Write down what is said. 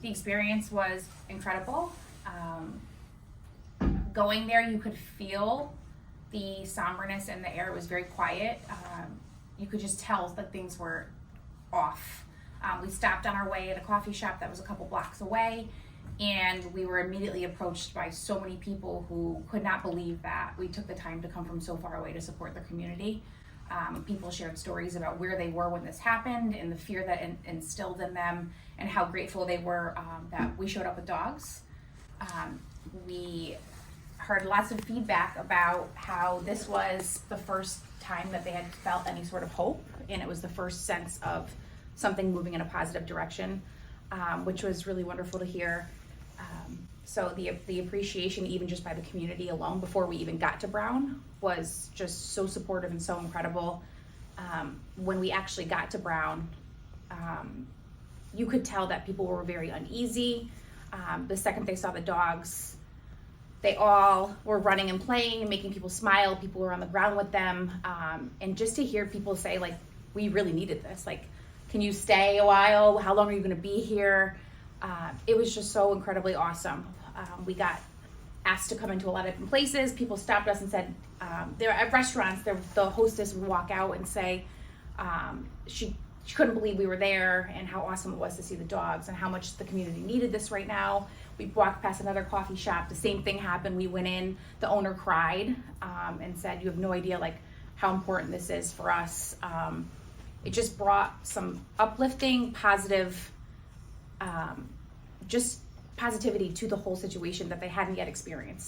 The experience was incredible. Going there, you could feel the somberness in the air. It was very quiet. You could just tell that things were off. We stopped on our way at a coffee shop that was a couple blocks away, and we were immediately approached by so many people who could not believe that we took the time to come from so far away to support their community. People shared stories about where they were when this happened and the fear that instilled in them, and how grateful they were that we showed up with dogs. We heard lots of feedback about how this was the first time that they had felt any sort of hope, and it was the first sense of something moving in a positive direction, which was really wonderful to hear. So the appreciation, even just by the community alone, before we even got to Brown, was just so supportive and so incredible. When we actually got to Brown, you could tell that people were very uneasy. The second they saw the dogs, they all were running and playing and making people smile. People were on the ground with them. And just to hear people say, like, we really needed this. Like, can you stay a while? How long are you gonna be here? It was just so incredibly awesome. We got asked to come into a lot of different places. People stopped us and said, they're at restaurants, the hostess would walk out and say she couldn't believe we were there and how awesome it was to see the dogs and how much the community needed this right now. We walked past another coffee shop, the same thing happened. We went in, the owner cried and said, you have no idea like how important this is for us. It just brought some uplifting, positive, just positivity to the whole situation that they hadn't yet experienced.